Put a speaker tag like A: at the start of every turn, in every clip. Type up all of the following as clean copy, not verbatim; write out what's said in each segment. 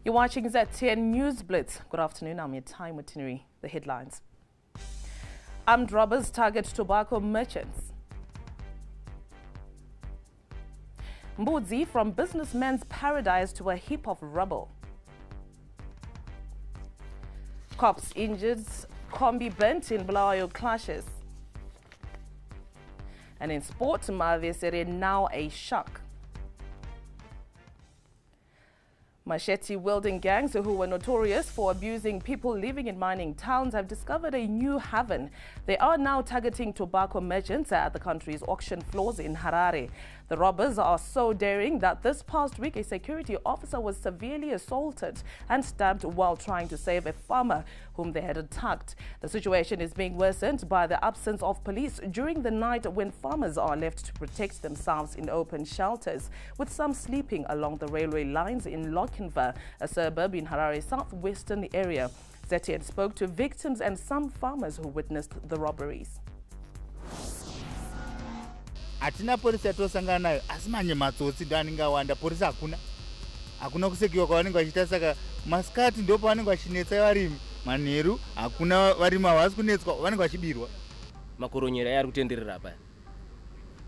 A: You're watching ZTN News Blitz. Good afternoon, I'm your time itinerary. The headlines. Armed robbers target tobacco merchants. Mbudzi from businessman's paradise to a heap of rubble. Cops injured, combi bent in Bulawayo clashes. And in sport, Mavesere now a shock. Machete-wielding gangs who were notorious for abusing people living in mining towns have discovered a new haven. They are now targeting tobacco merchants at the country's auction floors in Harare. The robbers are so daring that this past week a security officer was severely assaulted and stabbed while trying to save a farmer whom they had attacked. The situation is being worsened by the absence of police during the night when farmers are left to protect themselves in open shelters, with some sleeping along the railway lines in Lochinvar, a suburb in Harare's southwestern area. ZTN spoke to victims and some farmers who witnessed the robberies.
B: Atina polisi atosangana nayo asi manye matsotsi ndaninga wanda polisi hakuna kusekiwa kwavanenge vachita, saka masikati ndipo pavanenge vachinetsa varimi, manheru hakuna varimi havasi kunetswa, vanenge vachibirwa.
C: Makoronyera yari kutenderera paya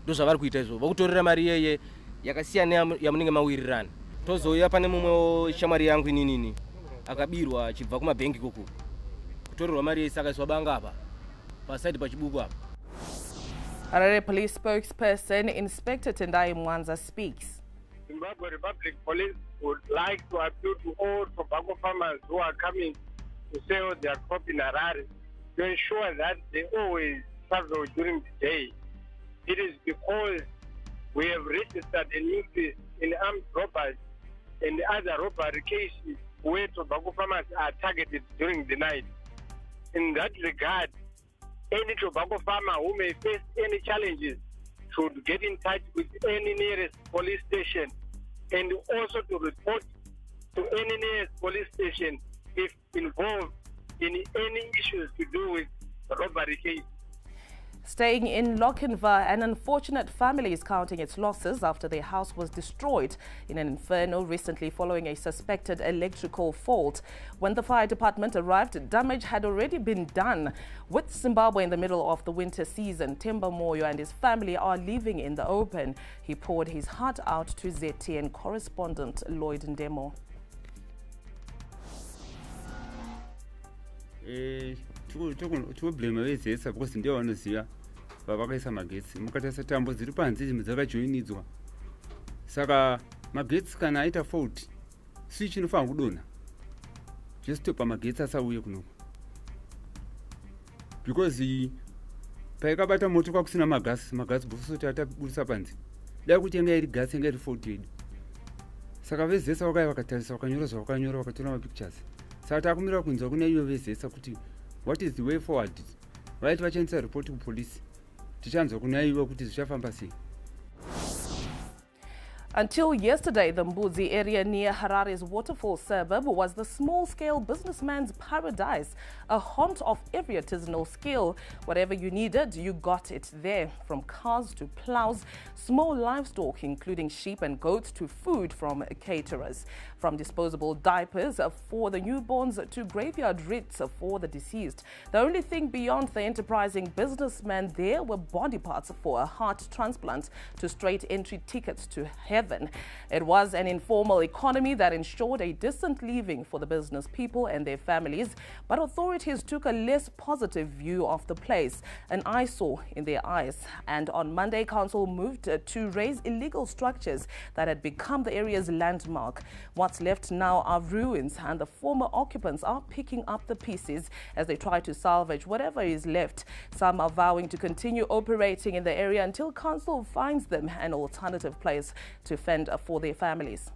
C: ndozvavari kuita izvo, vakutorera mari yeye yakasiyana yamunenge mawirirana. Tozouya pane mumwe shamwari yangu inini akabirwa achibva kumabhengi kuku, kutorerwa mari yeye saka swabanga apa pasaidi pachibuku apa.
A: Harare Police spokesperson Inspector Tendai Mwanza speaks.
D: Zimbabwe Republic Police would like to appeal to all tobacco farmers who are coming to sell their crop in Harare to ensure that they always travel during the day. It is because we have registered an increase in armed robbers and other robbery cases where tobacco farmers are targeted during the night. In that regard, any tobacco farmer who may face any challenges should get in touch with any nearest police station and also to report to any nearest police station if involved in any issues to do with the robbery case.
A: Staying in Lochinvar, an unfortunate family is counting its losses after their house was destroyed in an inferno recently following a suspected electrical fault. When the fire department arrived, damage had already been done. With Zimbabwe in the middle of the winter season, Temba Moyo and his family are living in the open. He poured his heart out to ZTN correspondent Lloyd Ndemo.
E: Blame vezesa because ndiyo vanoziva vavakaisa magetsi mukatarisa tambo dziri panze dzakajoinidzwa, saka magetsi kana aita fault switch inofanira kudonha zvesitopa magetsi asauye kunoku, because paikabata moto kwakusina magasi bhofusoti atabudisa panze dai kuti yanga iri gasi yanga iri faulted. Saka vezesa vakaya vakatarisa vakanyora zvavakanyora vakatora mapictures, saka takumira kunzwa kuna ivo vezesa kuti what is the way forward. Vaiti vachandisa report kupolisi, tichanzwa kuna ivo kuti zvichafamba sei.
A: Until yesterday, the Mbudzi area near Harare's waterfall suburb was the small-scale businessman's paradise, a haunt of every artisanal skill. Whatever you needed, you got it there. From cars to plows, small livestock, including sheep and goats, to food from caterers. From disposable diapers for the newborns to graveyard wreaths for the deceased. The only thing beyond the enterprising businessman there were body parts for a heart transplant to straight entry tickets to heaven. It was an informal economy that ensured a decent living for the business people and their families, but authorities took a less positive view of the place, an eyesore in their eyes. And on Monday, council moved to raise illegal structures that had become the area's landmark. What's left now are ruins, and the former occupants are picking up the pieces as they try to salvage whatever is left. Some are vowing to continue operating in the area until council finds them an alternative place to fend for their families.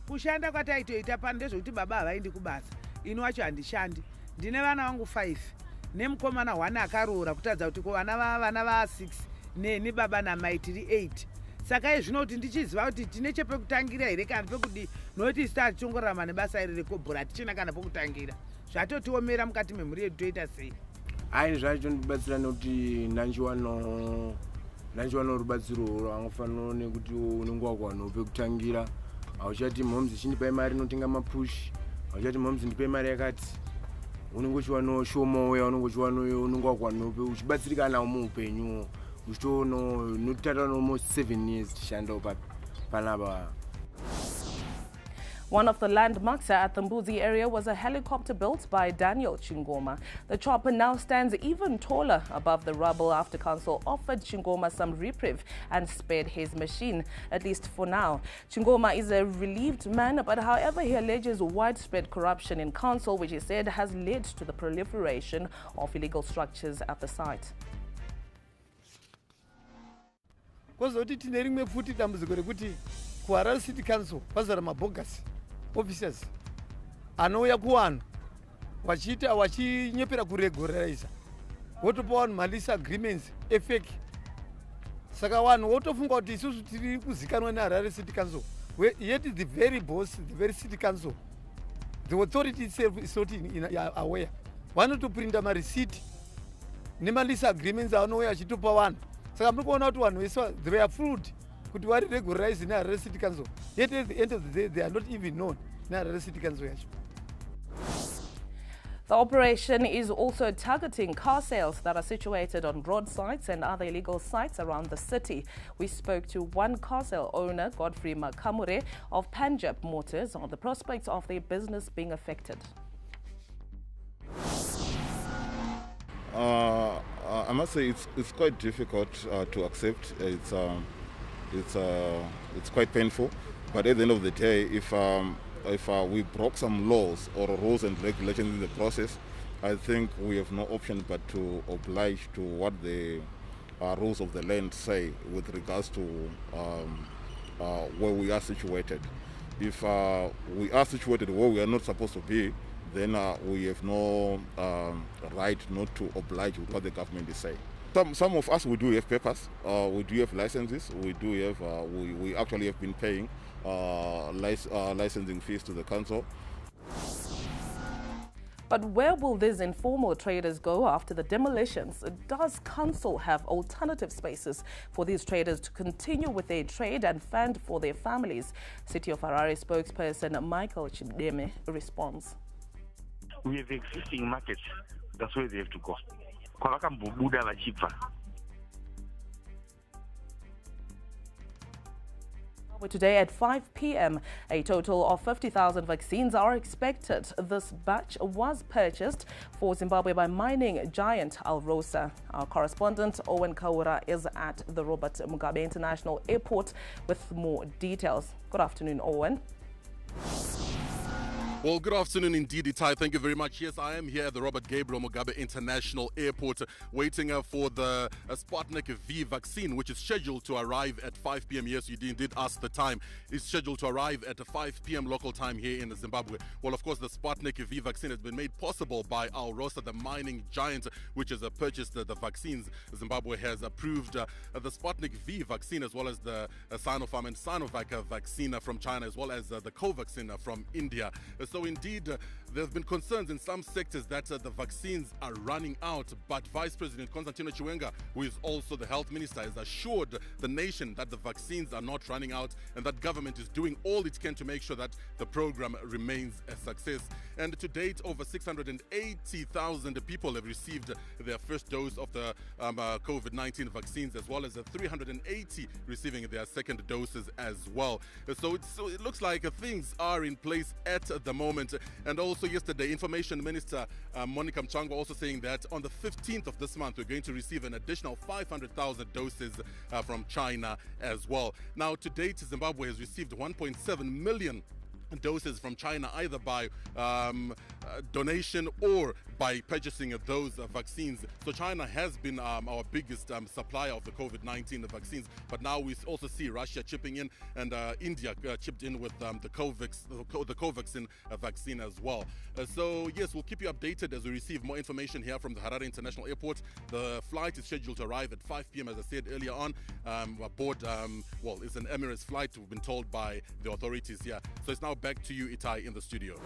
F: Kushanda kwataitoita pano ndezvokuti baba havaendi kubasa, ino wacho handishandi. Ndine vana vangu 5 nemukomana 1 akaroora kutadza kuti vana va 6 neni baba namai tiri 8. Saka izvino kuti ndichiziva kuti tine chepekutangira here kana pekudi, nokuti isi tichingorarama nebasa iri rekobhura hatichina kana pekutangira. Zvatotiomera mukati memhuri yedu toita sei.
G: Ai zvacho ndibatsira nokuti nanjiwano rubatsiro rwangofanira nekuti unenge wagwana pekutangira hauchati mhomzi chindipai mari inotenga mapush, hauchati mhomzi ndipai mari yakati. Unenge uchiwanawo shomoya, unenge uchiwanawo unenge wakwanope uchibatsirika nawo muupenyu, uchitoono notata almost 7 years tichandawo panapa.
A: One of the landmarks at the Mbuzi area was a helicopter built by Daniel Chingoma. The chopper now stands even taller above the rubble after council offered Chingoma some reprieve and spared his machine, at least for now. Chingoma is a relieved man, but however he alleges widespread corruption in council, which he said has led to the proliferation of illegal structures at the site.
H: Kozoti tine rimwe futi dambudziko rekuti kuHarare City Council kwazara mabogus officers anouya kuvanhu vachinyepera kuregulariza, votopa vanhu malease agreements efeki. Saka vanhu votofunga kuti isusu tiri kuzikanwa neHarare City Council, yet the very boss, the very City Council, the authority itself is not aware. Vanotoprinta mareceipt nemalease agreements avanouya vachitopa vanhu. Saka muri kuona kuti vanhu vese they are fooled kuti vari regularize neHarare City Council, yet at the end of the day they are not even known neHarare City Council yacho.
A: The operation is also targeting car sales that are situated on roadsides and other illegal sites around the city. We spoke to one car sale owner, Godfrey Makamure of Punjab Motors, on the prospects of their business being affected.
I: I must say it's quite difficult to accept. It's quite painful. But at the end of the day, if we broke some laws or rules and regulations in the process, I think we have no option but to oblige to what the rules of the land say with regards to where we are situated. If we are situated where we are not supposed to be, then we have no right not to oblige with what the government is saying. Some of us, we do have papers, we do have licenses, we do have, we actually have been paying licensing fees to the council.
A: But where will these informal traders go after the demolitions? Does council have alternative spaces for these traders to continue with their trade and fend for their families? City of Harare spokesperson Michael Chideme responds.
J: We have existing markets. That's where they have to go. Kwavakambobuda vachibva.
A: Today at 5 p.m., a total of 50,000 vaccines are expected. This batch was purchased for Zimbabwe by mining giant Alrosa. Our correspondent Owen Kaura is at the Robert Mugabe International Airport with more details. Good afternoon, Owen.
K: Well, good afternoon indeed, Itai. Thank you very much. Yes, I am here at the Robert Gabriel Mugabe International Airport waiting for the Sputnik V vaccine, which is scheduled to arrive at 5 p.m. Yes, you did ask the time. It's scheduled to arrive at 5 p.m. local time here in Zimbabwe. Well, of course, the Sputnik V vaccine has been made possible by Alrosa, the mining giant, which has purchased the vaccines. Zimbabwe has approved the Sputnik V vaccine as well as the Sinopharm and Sinovac vaccine from China, as well as the Covaxin from India. So indeed, there have been concerns in some sectors that the vaccines are running out, but Vice President Constantino Chiwenga, who is also the health minister, has assured the nation that the vaccines are not running out and that government is doing all it can to make sure that the program remains a success. And to date, over 680,000 people have received their first dose of the COVID-19 vaccines, as well as 380 receiving their second doses as well. So it looks like things are in place at the moment. And also yesterday, Information Minister Monica Mchangwa also saying that on the 15th of this month, we're going to receive an additional 500,000 doses from China as well. Now, to date, Zimbabwe has received 1.7 million doses from China, either by donation or by purchasing those vaccines. So China has been our biggest supplier of the COVID-19 vaccines, but now we also see Russia chipping in, and India chipped in with the Covaxin vaccine as well. So yes, we'll keep you updated as we receive more information here from the Harare International Airport. The flight is scheduled to arrive at 5 p.m. as I said earlier on. Aboard, well, it's an Emirates flight, we've been told by the authorities here. So it's now back to you, Itai, in the studio.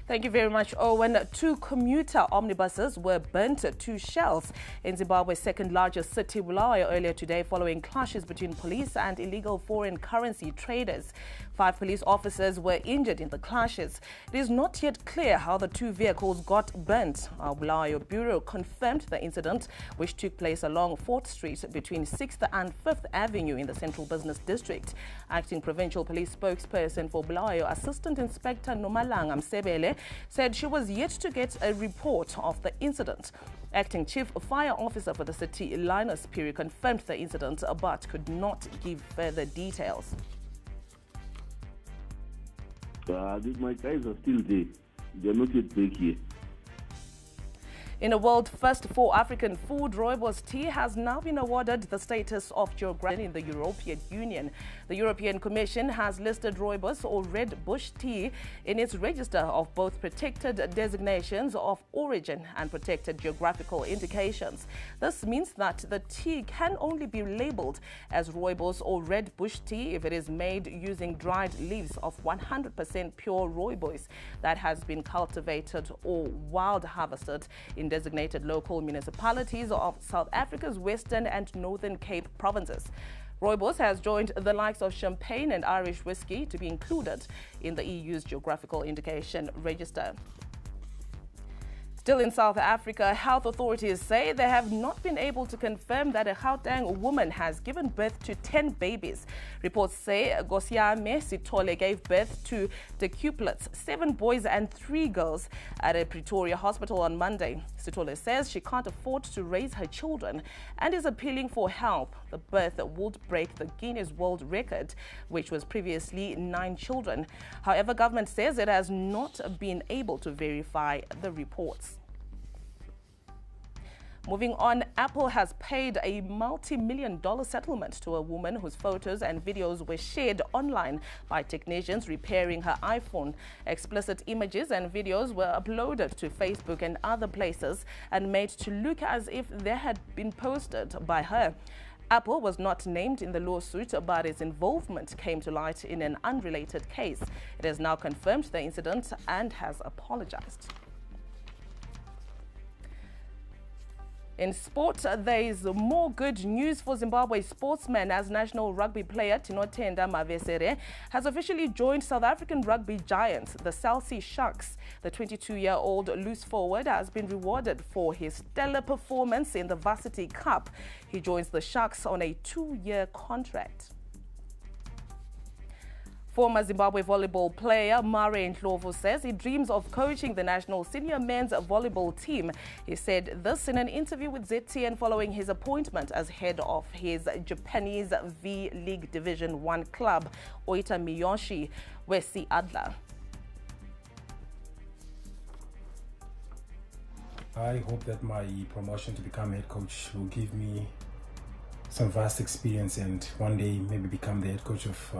A: Thank you very much, Owen. 2 commuter omnibuses were burnt to shells in Zimbabwe's second largest city, Bulawayo, earlier today following clashes between police and illegal foreign currency traders. 5 police officers were injured in the clashes. It is not yet clear how the 2 vehicles got burnt. Our Bulawayo Bureau confirmed the incident, which took place along 4th Street between 6th and 5th Avenue in the Central Business District. Acting Provincial Police spokesperson for Bulawayo, Assistant Inspector Nomalanga Msebele, said she was yet to get a report of the incident. Acting Chief Fire Officer for the city, Linus Piri, confirmed the incident but could not give further details.
L: My guys are still there. They're not yet back here.
A: In a world first for African food, rooibos tea has now been awarded the status of geographic in the European Union. The European Commission has listed rooibos or red bush tea in its register of both protected designations of origin and protected geographical indications. This means that the tea can only be labeled as rooibos or red bush tea if it is made using dried leaves of 100% pure rooibos that has been cultivated or wild harvested in designated local municipalities of South Africa's Western and Northern Cape provinces. Rooibos has joined the likes of champagne and Irish whiskey to be included in the EU's geographical indication register. Still in South Africa, health authorities say they have not been able to confirm that a Gauteng woman has given birth to 10 babies. Reports say Gosiame Sitole gave birth to decuplets, 7 boys and 3 girls, at a Pretoria hospital on Monday. Sitole says she can't afford to raise her children and is appealing for help. The birth would break the Guinness World Record, which was previously 9 children. However, government says it has not been able to verify the reports. Moving on, Apple has paid a multi-million-dollar settlement to a woman whose photos and videos were shared online by technicians repairing her iPhone. Explicit images and videos were uploaded to Facebook and other places and made to look as if they had been posted by her. Apple was not named in the lawsuit, but its involvement came to light in an unrelated case. It has now confirmed the incident and has apologized. In sport, there is more good news for Zimbabwe sportsmen as national rugby player Tinotenda Mavesere has officially joined South African rugby giants, the South Sea Sharks. The 22-year-old loose forward has been rewarded for his stellar performance in the Varsity Cup. He joins the Sharks on a 2-year contract. Former Zimbabwe volleyball player Mare Ndlovu says he dreams of coaching the national senior men's volleyball team. He said this in an interview with ZTN following his appointment as head of his Japanese V-League Division 1 club, Oita Miyoshi Wesi Adler.
M: I hope that my promotion to become head coach will give me some vast experience and one day maybe become the head coach of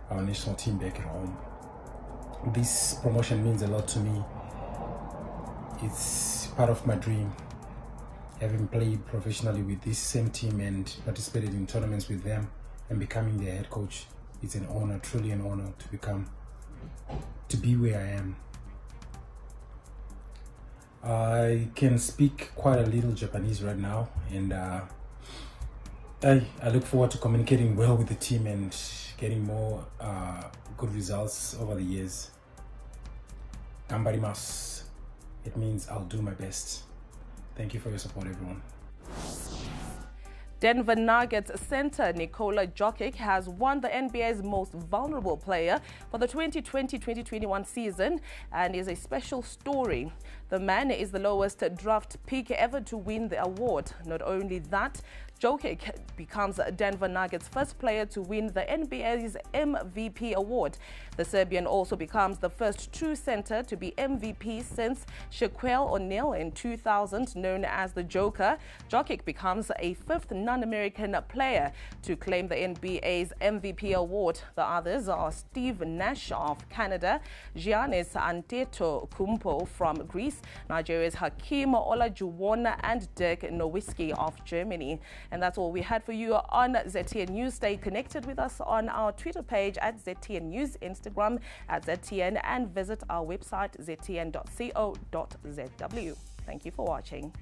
M: our national team back at home. This promotion means a lot to me. It's part of my dream. Having played professionally with this same team and participated in tournaments with them and becoming their head coach, it's an honor, truly an honor to be where I am. I can speak quite a little Japanese right now, and I look forward to communicating well with the team and getting more good results over the years. Gambarimasu. It means I'll do my best. Thank you for your support, everyone.
A: Denver Nuggets center Nikola Jokic has won the NBA's most vulnerable player for the 2020-2021 season and is a special story. The man is the lowest draft pick ever to win the award. Not only that, Jokic becomes Denver Nuggets' first player to win the NBA's MVP award. The Serbian also becomes the first true center to be MVP since Shaquille O'Neal in 2000, known as the Joker. Jokic becomes a 5th non-American player to claim the NBA's MVP award. The others are Steve Nash of Canada, Giannis Antetokounmpo from Greece, Nigeria's Hakeem Olajuwon and Dirk Nowitzki of Germany. And that's all we had for you on ZTN News. Stay connected with us on our Twitter page at ZTN News, Instagram at ZTN, and visit our website ztn.co.zw. Thank you for watching.